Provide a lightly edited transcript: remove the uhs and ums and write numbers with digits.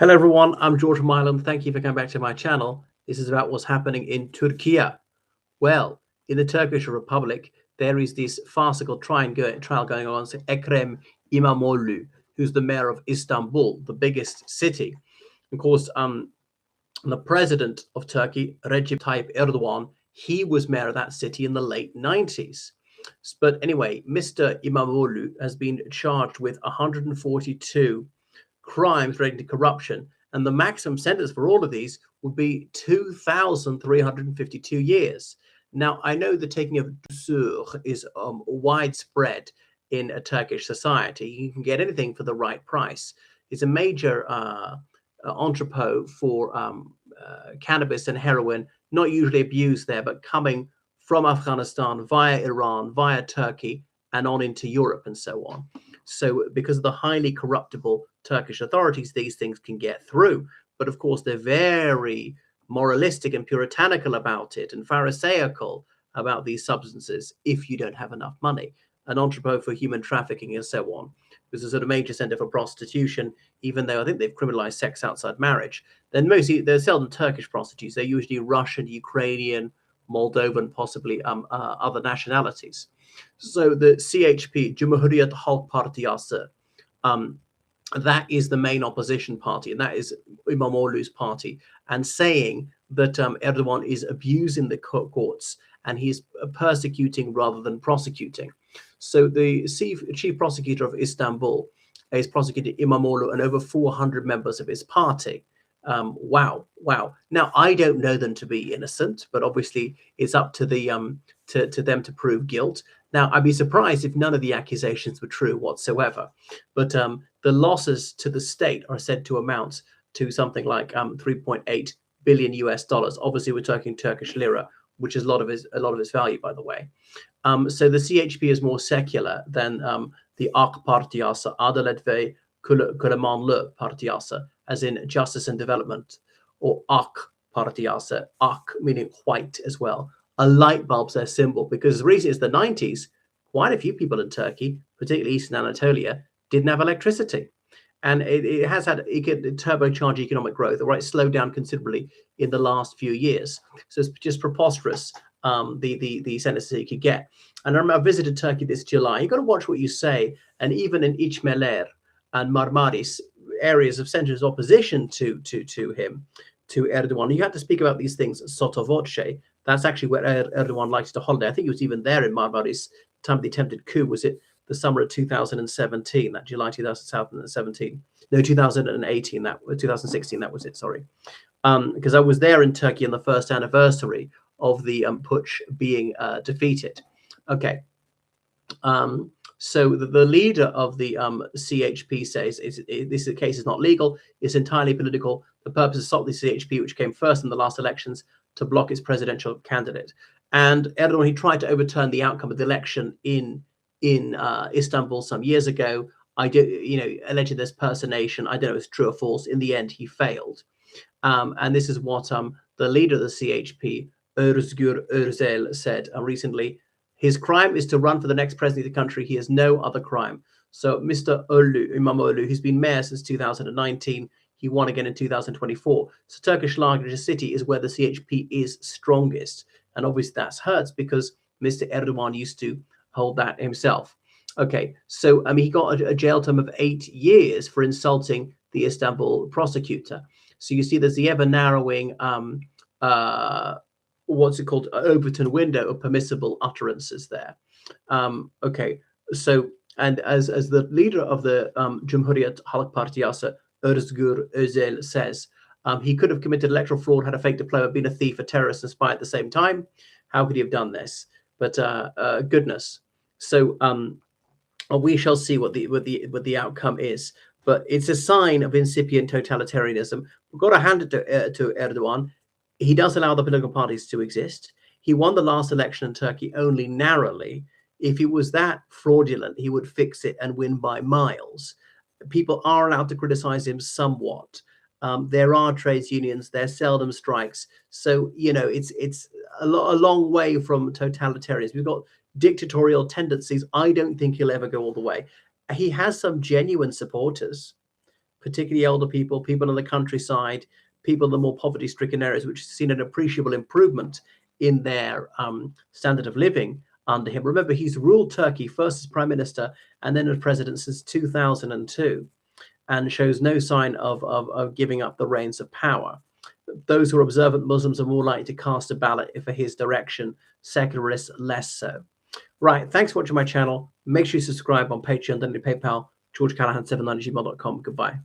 Hello everyone, I'm George from Ireland. Thank you for coming back to my channel. This is about what's happening in Turkey. Well, in the Turkish Republic, there is this farcical trial going on. So Ekrem İmamoğlu, who's the mayor of Istanbul, the biggest city. Of course, the president of Turkey, Recep Tayyip Erdogan, he was mayor of that city in the late 90s. But anyway, Mr. İmamoğlu has been charged with 142 crimes relating to corruption, and the maximum sentence for all of these would be 2,352 years. Now, I know the taking of dusur is widespread in a Turkish society. You can get anything for the right price. It's a major entrepot for cannabis and heroin, not usually abused there, but coming from Afghanistan via Iran, via Turkey, and on into Europe and so on. So because of the highly corruptible Turkish authorities, these things can get through. But of course, they're very moralistic and puritanical about it and pharisaical about these substances if you don't have enough money. An entrepot for human trafficking and so on. This is a major center for prostitution, even though I think they've criminalized sex outside marriage. Then mostly, they're seldom Turkish prostitutes. They're usually Russian, Ukrainian, Moldovan, possibly other nationalities. So the CHP, Cumhuriyet Halk Partisi, that is the main opposition party, and that is İmamoğlu's party, and saying that Erdogan is abusing the courts and he's persecuting rather than prosecuting. So the chief prosecutor of Istanbul is prosecuting İmamoğlu and over 400 members of his party. Wow. Now, I don't know them to be innocent, but obviously it's up to the to them to prove guilt. Now, I'd be surprised if none of the accusations were true whatsoever. But the losses to the state are said to amount to something like 3.8 billion US dollars. Obviously, we're talking Turkish lira, which is a lot of its value, by the way. So the CHP is more secular than the AK Partisi, Adalet ve Kurulmanlık Partisi, as in Justice and Development, or AK Partisi, AK meaning white as well. A light bulb's their symbol, because as recent as the 90s, quite a few people in Turkey, particularly Eastern Anatolia, didn't have electricity. And it has had turbocharged economic growth, or slowed down considerably in the last few years. So it's just preposterous, the sentences you could get. And I remember I visited Turkey this July. You've got to watch what you say. And even in İçmeler and Marmaris, areas of centrist opposition to him, to Erdogan, you have to speak about these things sotto voce. That's actually where Erdogan likes to holiday. I think he was even there in Marmaris, the time of the attempted coup. Was it the summer of 2017, that July 2017? No, 2018, 2016, that was it, sorry. Because I was there in Turkey on the first anniversary of the putsch being defeated. Okay. So the leader of the CHP says this case is not legal, it's entirely political. The purpose is to stop the CHP, which came first in the last elections, to block its presidential candidate. And Erdogan, he tried to overturn the outcome of the election in Istanbul some years ago. Alleged there's personation. I don't know if it's true or false. In the end, he failed. And this is what the leader of the CHP, Özgür Özel, said recently. His crime is to run for the next president of the country. He has no other crime. So Mr. İmamoğlu, who's been mayor since 2019, he won again in 2024. So Turkish largest city is where the CHP is strongest. And obviously that hurts because Mr. Erdogan used to hold that himself. Okay, so he got a jail term of 8 years for insulting the Istanbul prosecutor. So you see there's the ever narrowing what's it called, Overton window of permissible utterances there. Okay, so, and as the leader of the Cumhuriyet Halk Partisi, Özgür Özel, says, he could have committed electoral fraud, had a fake diploma, been a thief, a terrorist, and spy at the same time. How could he have done this? But goodness. So we shall see what the outcome is. But it's a sign of incipient totalitarianism. We've got to hand it to Erdogan. He does allow the political parties to exist. He won the last election in Turkey only narrowly. If it was that fraudulent, he would fix it and win by miles. People are allowed to criticize him somewhat. There are trades unions. There's seldom strikes. So, it's a long way from totalitarianism. We've got dictatorial tendencies. I don't think he'll ever go all the way. He has some genuine supporters. particularly elder people, people in the countryside, people in the more poverty-stricken areas, which has seen an appreciable improvement in their standard of living under him. Remember, he's ruled Turkey first as prime minister and then as president since 2002, and shows no sign of giving up the reins of power. Those who are observant Muslims are more likely to cast a ballot for his direction, secularists less so. Right, thanks for watching my channel. Make sure you subscribe on Patreon, donate PayPal, georgecallahan79@gmail.com. Goodbye.